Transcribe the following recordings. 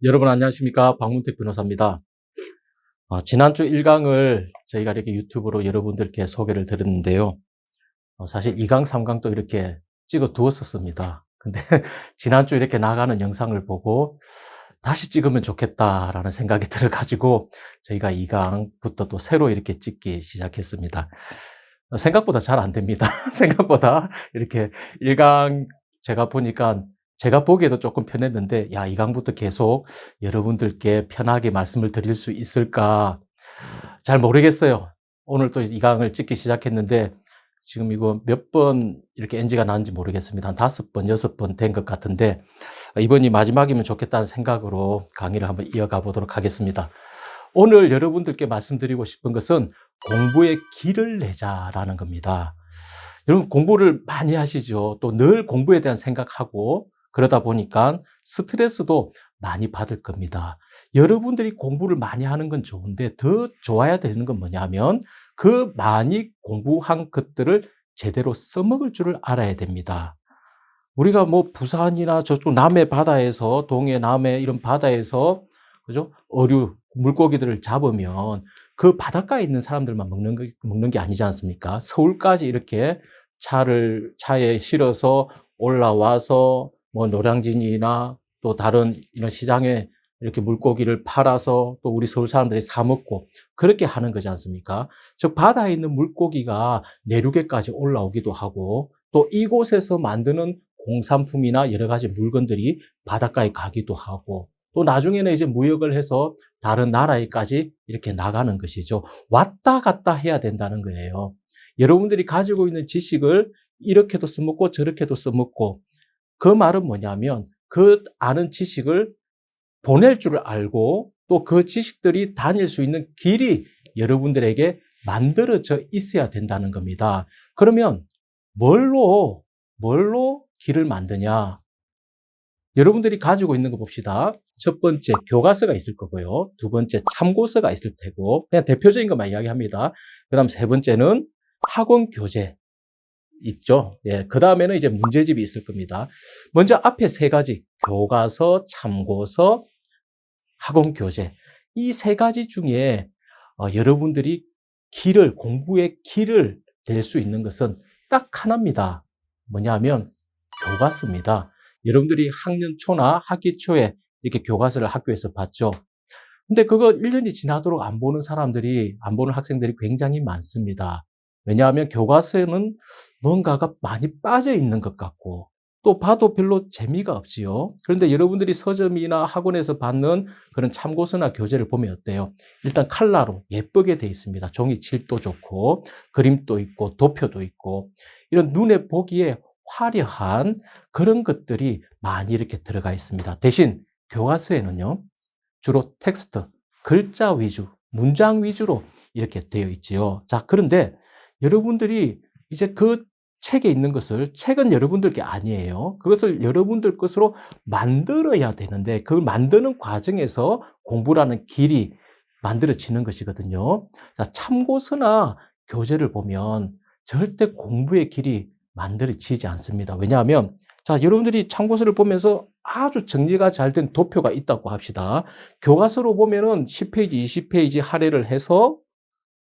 여러분 안녕하십니까? 박문택 변호사입니다. 지난주 1강을 저희가 이렇게 유튜브로 여러분들께 소개를 드렸는데요. 사실 2강, 3강도 이렇게 찍어 두었었습니다. 근데 지난주 이렇게 나가는 영상을 보고 다시 찍으면 좋겠다라는 생각이 들어가지고 저희가 2강부터 또 새로 이렇게 찍기 시작했습니다. 생각보다 잘 안 됩니다. 생각보다 이렇게 1강 제가 보니까 제가 보기에도 조금 편했는데, 야, 2강부터 계속 여러분들께 편하게 말씀을 드릴 수 있을까? 잘 모르겠어요. 오늘 또 2강을 찍기 시작했는데, 지금 이거 몇 번 이렇게 NG가 나는지 모르겠습니다. 한 5번, 6번 된 것 같은데, 이번이 마지막이면 좋겠다는 생각으로 강의를 한번 이어가 보도록 하겠습니다. 오늘 여러분들께 말씀드리고 싶은 것은 공부의 길을 내자라는 겁니다. 여러분 공부를 많이 하시죠. 또 늘 공부에 대한 생각하고 그러다 보니까 스트레스도 많이 받을 겁니다. 여러분들이 공부를 많이 하는 건 좋은데 더 좋아야 되는 건 뭐냐면 그 많이 공부한 것들을 제대로 써먹을 줄을 알아야 됩니다. 우리가 뭐 부산이나 저쪽 남해 바다에서 동해 남해 이런 바다에서 그죠? 어류, 물고기들을 잡으면 그 바닷가에 있는 사람들만 먹는 게 아니지 않습니까? 서울까지 이렇게 차에 실어서 올라와서 뭐 노량진이나 또 다른 이런 시장에 이렇게 물고기를 팔아서 또 우리 서울 사람들이 사 먹고 그렇게 하는 거지 않습니까? 즉 바다에 있는 물고기가 내륙에까지 올라오기도 하고 또 이곳에서 만드는 공산품이나 여러 가지 물건들이 바닷가에 가기도 하고 또 나중에는 이제 무역을 해서 다른 나라에까지 이렇게 나가는 것이죠. 왔다 갔다 해야 된다는 거예요. 여러분들이 가지고 있는 지식을 이렇게도 써먹고 저렇게도 써먹고 그 말은 뭐냐면 그 아는 지식을 보낼 줄을 알고 또 그 지식들이 다닐 수 있는 길이 여러분들에게 만들어져 있어야 된다는 겁니다. 그러면 뭘로 길을 만드냐? 여러분들이 가지고 있는 거 봅시다. 첫 번째 교과서가 있을 거고요. 두 번째 참고서가 있을 테고 그냥 대표적인 것만 이야기합니다. 그 다음 세 번째는 학원 교재 있죠. 예, 그 다음에는 이제 문제집이 있을 겁니다. 먼저 앞에 세 가지 교과서, 참고서, 학원 교재 이 세 가지 중에 여러분들이 공부의 길을 낼 수 있는 것은 딱 하나입니다. 뭐냐면 교과서입니다. 여러분들이 학년 초나 학기 초에 이렇게 교과서를 학교에서 봤죠. 근데 그거 1년이 지나도록 안 보는 학생들이 굉장히 많습니다. 왜냐하면 교과서에는 뭔가가 많이 빠져 있는 것 같고 또 봐도 별로 재미가 없지요. 그런데 여러분들이 서점이나 학원에서 받는 그런 참고서나 교재를 보면 어때요? 일단 컬러로 예쁘게 돼 있습니다. 종이 질도 좋고 그림도 있고 도표도 있고 이런 눈에 보기에 화려한 그런 것들이 많이 이렇게 들어가 있습니다. 대신 교과서에는요, 주로 텍스트, 글자 위주, 문장 위주로 이렇게 되어 있지요. 자, 그런데 여러분들이 이제 그 책에 있는 것을, 책은 여러분들 게 아니에요. 그것을 여러분들 것으로 만들어야 되는데, 그걸 만드는 과정에서 공부라는 길이 만들어지는 것이거든요. 자, 참고서나 교재를 보면 절대 공부의 길이 만들어지지 않습니다. 왜냐하면, 자, 여러분들이 참고서를 보면서 아주 정리가 잘 된 도표가 있다고 합시다. 교과서로 보면은 10페이지, 20페이지 할애를 해서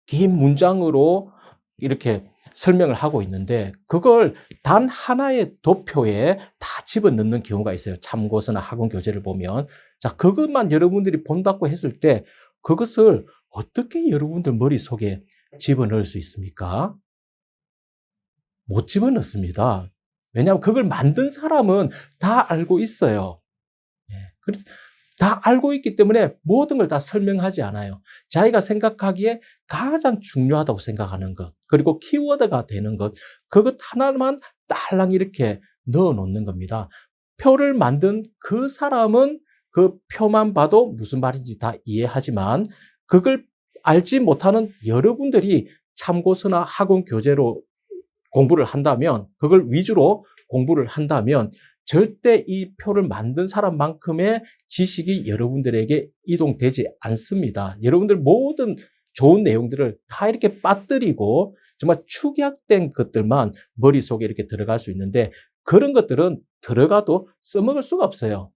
긴 문장으로 이렇게 설명을 하고 있는데 그걸 단 하나의 도표에 다 집어넣는 경우가 있어요. 참고서나 학원 교재를 보면. 자, 그것만 여러분들이 본다고 했을 때 그것을 어떻게 여러분들 머릿속에 집어넣을 수 있습니까? 못 집어넣습니다. 왜냐하면 그걸 만든 사람은 다 알고 있어요. 예. 다 알고 있기 때문에 모든 걸 다 설명하지 않아요. 자기가 생각하기에 가장 중요하다고 생각하는 것, 그리고 키워드가 되는 것, 그것 하나만 딸랑 이렇게 넣어 놓는 겁니다. 표를 만든 그 사람은 그 표만 봐도 무슨 말인지 다 이해하지만 그걸 알지 못하는 여러분들이 참고서나 학원 교재로 공부를 한다면, 그걸 위주로 공부를 한다면 절대 이 표를 만든 사람만큼의 지식이 여러분들에게 이동되지 않습니다. 여러분들 모든 좋은 내용들을 다 이렇게 빠뜨리고 정말 축약된 것들만 머릿속에 이렇게 들어갈 수 있는데 그런 것들은 들어가도 써먹을 수가 없어요.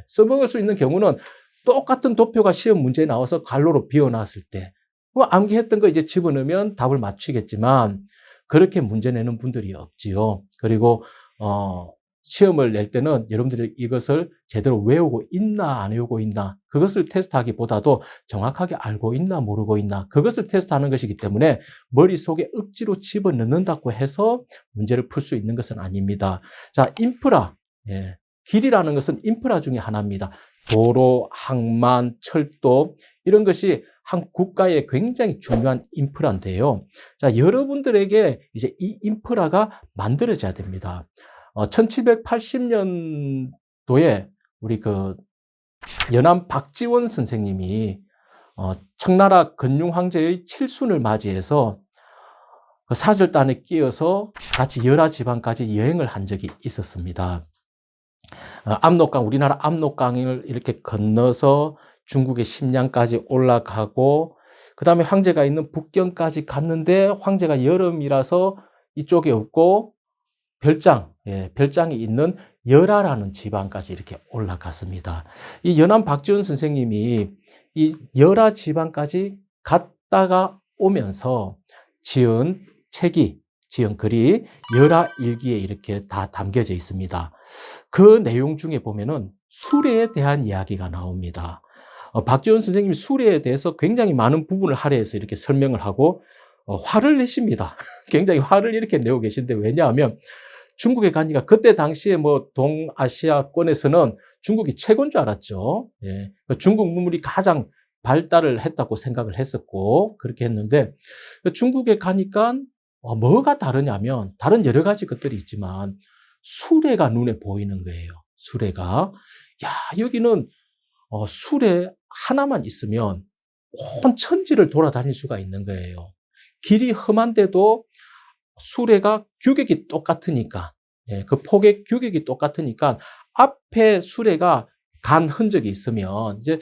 써먹을 수 있는 경우는 똑같은 도표가 시험 문제에 나와서 갈로로 비워놨을 때, 뭐 암기했던 거 이제 집어넣으면 답을 맞추겠지만, 그렇게 문제 내는 분들이 없지요. 그리고, 시험을 낼 때는 여러분들이 이것을 제대로 외우고 있나, 안 외우고 있나, 그것을 테스트하기보다도 정확하게 알고 있나, 모르고 있나, 그것을 테스트하는 것이기 때문에 머릿속에 억지로 집어넣는다고 해서 문제를 풀 수 있는 것은 아닙니다. 자, 인프라. 길이라는 것은 인프라 중에 하나입니다. 도로, 항만, 철도, 이런 것이 한 국가의 굉장히 중요한 인프라인데요. 자, 여러분들에게 이제 이 인프라가 만들어져야 됩니다. 1780년도에 우리 연암 박지원 선생님이 청나라 근융 황제의 칠순을 맞이해서 그 사절단에 끼어서 같이 열하 지방까지 여행을 한 적이 있었습니다. 압록강, 우리나라 압록강을 이렇게 건너서 중국의 심양까지 올라가고, 그 다음에 황제가 있는 북경까지 갔는데, 황제가 여름이라서 이쪽에 없고, 별장이 있는 열하라는 지방까지 이렇게 올라갔습니다. 이 연암 박지원 선생님이 이 열하 지방까지 갔다가 오면서 지은 책이, 지은 글이 열하일기에 이렇게 다 담겨져 있습니다. 그 내용 중에 보면은 수레에 대한 이야기가 나옵니다. 박지원 선생님이 수레에 대해서 굉장히 많은 부분을 할애해서 이렇게 설명을 하고 화를 내십니다. 굉장히 화를 이렇게 내고 계신데, 왜냐하면 중국에 가니까 그때 당시에 뭐 동아시아권에서는 중국이 최고인 줄 알았죠. 중국 문물이 가장 발달을 했다고 생각을 했었고, 그렇게 했는데, 중국에 가니까 뭐가 다르냐면, 다른 여러 가지 것들이 있지만 수레가 눈에 보이는 거예요. 수레가. 야, 여기는 수레 하나만 있으면 온 천지를 돌아다닐 수가 있는 거예요. 길이 험한데도 수레가 규격이 똑같으니까, 그 폭의 규격이 똑같으니까 앞에 수레가 간 흔적이 있으면 이제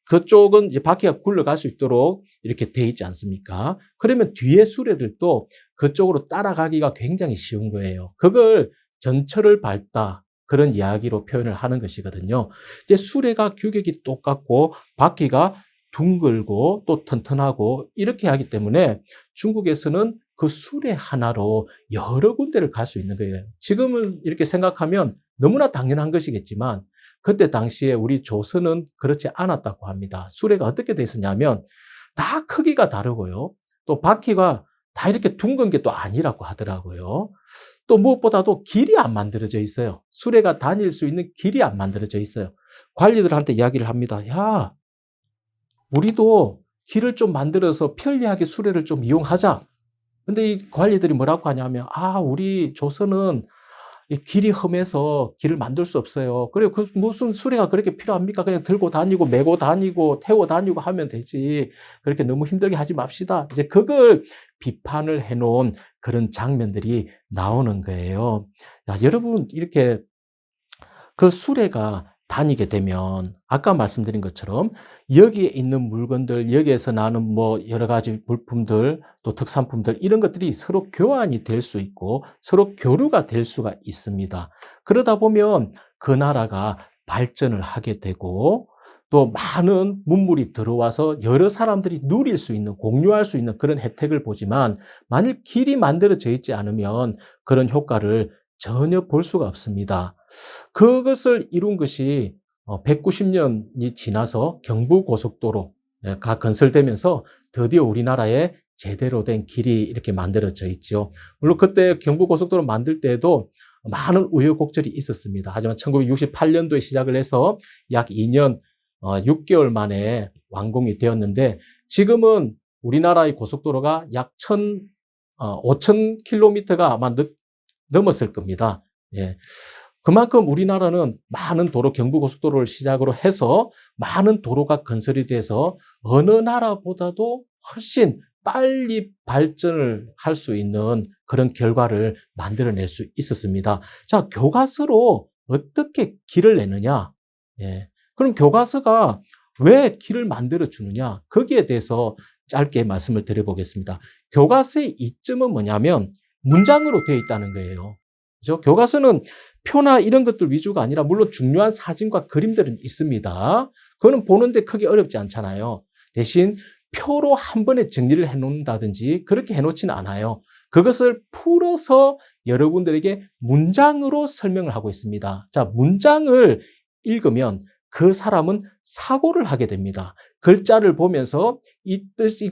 그쪽은 이제 바퀴가 굴러갈 수 있도록 이렇게 돼 있지 않습니까? 그러면 뒤에 수레들도 그쪽으로 따라가기가 굉장히 쉬운 거예요. 그걸 전철을 밟다, 그런 이야기로 표현을 하는 것이거든요. 이제 수레가 규격이 똑같고 바퀴가 둥글고 또 튼튼하고 이렇게 하기 때문에 중국에서는 그 수레 하나로 여러 군데를 갈 수 있는 거예요. 지금은 이렇게 생각하면 너무나 당연한 것이겠지만, 그때 당시에 우리 조선은 그렇지 않았다고 합니다. 수레가 어떻게 돼 있었냐면 다 크기가 다르고요. 또 바퀴가 다 이렇게 둥근 게 또 아니라고 하더라고요. 또 무엇보다도 길이 안 만들어져 있어요. 수레가 다닐 수 있는 길이 안 만들어져 있어요. 관리들한테 이야기를 합니다. 야, 우리도 길을 좀 만들어서 편리하게 수레를 좀 이용하자. 근데 이 관리들이 뭐라고 하냐면, 우리 조선은 길이 험해서 길을 만들 수 없어요. 그래, 무슨 수레가 그렇게 필요합니까? 그냥 들고 다니고, 메고 다니고, 태워 다니고 하면 되지. 그렇게 너무 힘들게 하지 맙시다. 이제 그걸 비판을 해놓은 그런 장면들이 나오는 거예요. 야, 여러분, 이렇게 그 수레가 다니게 되면 아까 말씀드린 것처럼 여기에 있는 물건들, 여기에서 나는 뭐 여러 가지 물품들, 또 특산품들, 이런 것들이 서로 교환이 될 수 있고 서로 교류가 될 수가 있습니다. 그러다 보면 그 나라가 발전을 하게 되고 또 많은 문물이 들어와서 여러 사람들이 누릴 수 있는, 공유할 수 있는 그런 혜택을 보지만, 만일 길이 만들어져 있지 않으면 그런 효과를 전혀 볼 수가 없습니다. 그것을 이룬 것이 190년이 지나서 경부고속도로가 건설되면서 드디어 우리나라에 제대로 된 길이 이렇게 만들어져 있죠. 물론 그때 경부고속도로 만들 때에도 많은 우여곡절이 있었습니다. 하지만 1968년도에 시작을 해서 약 2년 6개월 만에 완공이 되었는데, 지금은 우리나라의 고속도로가 약 5,000km가 아마 넘었을 겁니다. 그만큼 우리나라는 많은 도로, 경부고속도로를 시작으로 해서 많은 도로가 건설이 돼서 어느 나라보다도 훨씬 빨리 발전을 할 수 있는 그런 결과를 만들어낼 수 있었습니다. 자, 교과서로 어떻게 길을 내느냐? 그럼 교과서가 왜 길을 만들어 주느냐? 거기에 대해서 짧게 말씀을 드려보겠습니다. 교과서의 이점은 뭐냐면 문장으로 되어 있다는 거예요. 그죠? 교과서는 표나 이런 것들 위주가 아니라 물론 중요한 사진과 그림들은 있습니다. 그거는 보는데 크게 어렵지 않잖아요. 대신 표로 한 번에 정리를 해놓는다든지 그렇게 해놓지는 않아요. 그것을 풀어서 여러분들에게 문장으로 설명을 하고 있습니다. 자, 문장을 읽으면 그 사람은 사고를 하게 됩니다. 글자를 보면서 이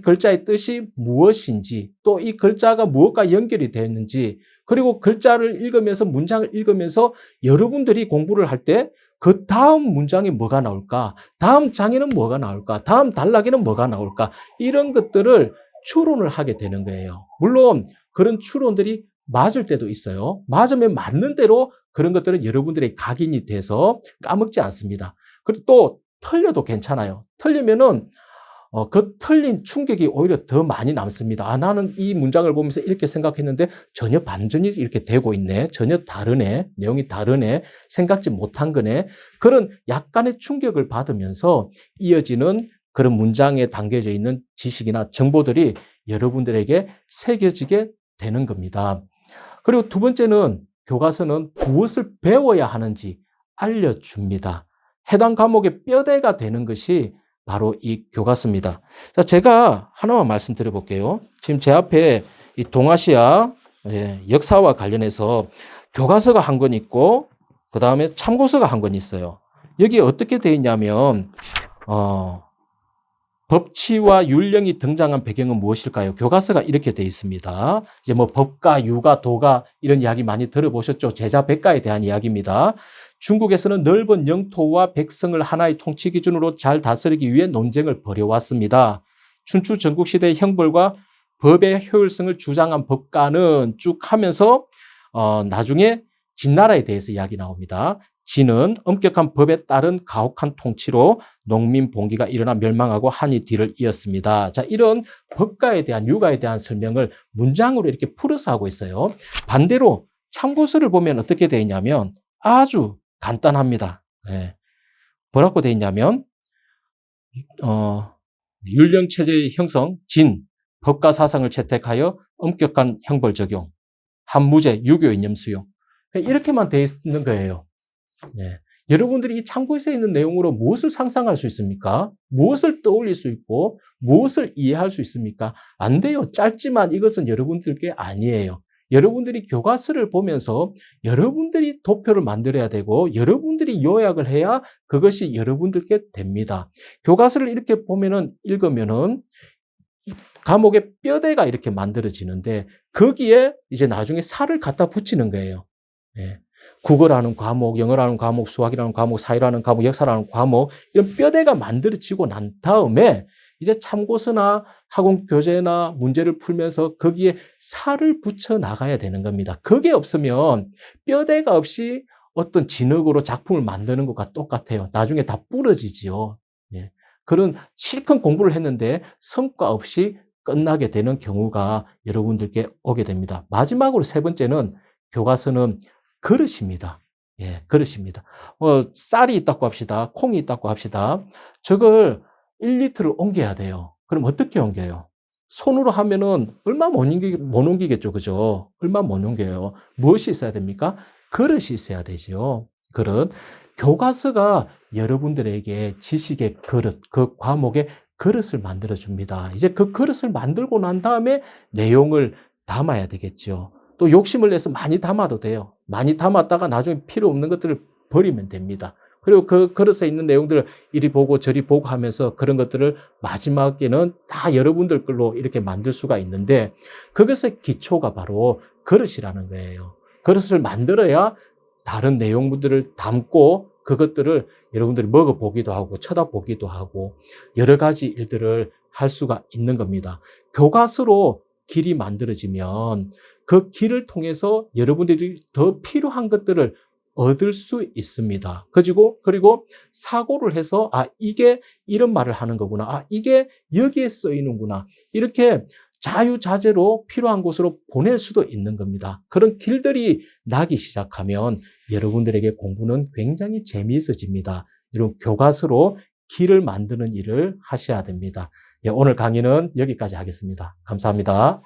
글자의 뜻이 무엇인지, 또 이 글자가 무엇과 연결이 되어 있는지, 그리고 글자를 읽으면서 문장을 읽으면서 여러분들이 공부를 할 때 그 다음 문장에 뭐가 나올까? 다음 장에는 뭐가 나올까? 다음 단락에는 뭐가 나올까? 이런 것들을 추론을 하게 되는 거예요. 물론 그런 추론들이 맞을 때도 있어요. 맞으면 맞는 대로 그런 것들은 여러분들의 각인이 돼서 까먹지 않습니다. 그리고 또 틀려도 괜찮아요. 틀리면은 그 틀린 충격이 오히려 더 많이 남습니다. 아, 나는 이 문장을 보면서 이렇게 생각했는데 전혀 반전이 이렇게 되고 있네. 전혀 다르네. 내용이 다르네. 생각지 못한 거네. 그런 약간의 충격을 받으면서 이어지는 그런 문장에 담겨져 있는 지식이나 정보들이 여러분들에게 새겨지게 되는 겁니다. 그리고 두 번째는 교과서는 무엇을 배워야 하는지 알려줍니다. 해당 과목의 뼈대가 되는 것이 바로 이 교과서입니다. 자, 제가 하나만 말씀드려 볼게요. 지금 제 앞에 이 동아시아 역사와 관련해서 교과서가 한 권 있고, 그 다음에 참고서가 한 권 있어요. 여기 어떻게 되어 있냐면, 법치와 율령이 등장한 배경은 무엇일까요? 교과서가 이렇게 되어 있습니다. 이제 뭐 법가, 유가, 도가 이런 이야기 많이 들어보셨죠? 제자 백가에 대한 이야기입니다. 중국에서는 넓은 영토와 백성을 하나의 통치 기준으로 잘 다스리기 위해 논쟁을 벌여왔습니다. 춘추 전국시대의 형벌과 법의 효율성을 주장한 법가는 쭉 하면서 나중에 진나라에 대해서 이야기 나옵니다. 진은 엄격한 법에 따른 가혹한 통치로 농민 봉기가 일어나 멸망하고 한이 뒤를 이었습니다. 자, 이런 법가에 대한 유가에 대한 설명을 문장으로 이렇게 풀어서 하고 있어요. 반대로 참고서를 보면 어떻게 되어 있냐면 아주 간단합니다. 뭐라고 되어 있냐면 율령 체제의 형성, 진, 법가 사상을 채택하여 엄격한 형벌 적용, 한무제, 유교 이념 수용, 이렇게만 되어 있는 거예요. 여러분들이 이 참고서에 있는 내용으로 무엇을 상상할 수 있습니까? 무엇을 떠올릴 수 있고 무엇을 이해할 수 있습니까? 안 돼요. 짧지만 이것은 여러분들께 아니에요. 여러분들이 교과서를 보면서 여러분들이 도표를 만들어야 되고 여러분들이 요약을 해야 그것이 여러분들께 됩니다. 교과서를 이렇게 보면은 읽으면은 과목의 뼈대가 이렇게 만들어지는데 거기에 이제 나중에 살을 갖다 붙이는 거예요. 국어라는 과목, 영어라는 과목, 수학이라는 과목, 사회라는 과목, 역사라는 과목 이런 뼈대가 만들어지고 난 다음에 이제 참고서나 학원 교재나 문제를 풀면서 거기에 살을 붙여 나가야 되는 겁니다. 그게 없으면 뼈대가 없이 어떤 진흙으로 작품을 만드는 것과 똑같아요. 나중에 다 부러지지요. 그런 실컷 공부를 했는데 성과 없이 끝나게 되는 경우가 여러분들께 오게 됩니다. 마지막으로 세 번째는 교과서는 그릇입니다. 그릇입니다. 쌀이 있다고 합시다. 콩이 있다고 합시다. 저걸 1리터를 옮겨야 돼요. 그럼 어떻게 옮겨요? 손으로 하면은 얼마 못 옮기겠죠. 그죠? 얼마 못 옮겨요. 무엇이 있어야 됩니까? 그릇이 있어야 되죠. 그릇. 교과서가 여러분들에게 지식의 그릇, 그 과목의 그릇을 만들어 줍니다. 이제 그 그릇을 만들고 난 다음에 내용을 담아야 되겠죠. 또 욕심을 내서 많이 담아도 돼요. 많이 담았다가 나중에 필요 없는 것들을 버리면 됩니다. 그리고 그 그릇에 있는 내용들을 이리 보고 저리 보고 하면서 그런 것들을 마지막에는 다 여러분들 걸로 이렇게 만들 수가 있는데 그것의 기초가 바로 그릇이라는 거예요. 그릇을 만들어야 다른 내용들을 담고 그것들을 여러분들이 먹어보기도 하고 쳐다보기도 하고 여러 가지 일들을 할 수가 있는 겁니다. 교과서로 길이 만들어지면 그 길을 통해서 여러분들이 더 필요한 것들을 얻을 수 있습니다. 그리고 사고를 해서 이게 이런 말을 하는 거구나. 이게 여기에 쓰이는구나. 이렇게 자유자재로 필요한 곳으로 보낼 수도 있는 겁니다. 그런 길들이 나기 시작하면 여러분들에게 공부는 굉장히 재미있어집니다. 이런 교과서로 길을 만드는 일을 하셔야 됩니다. 오늘 강의는 여기까지 하겠습니다. 감사합니다.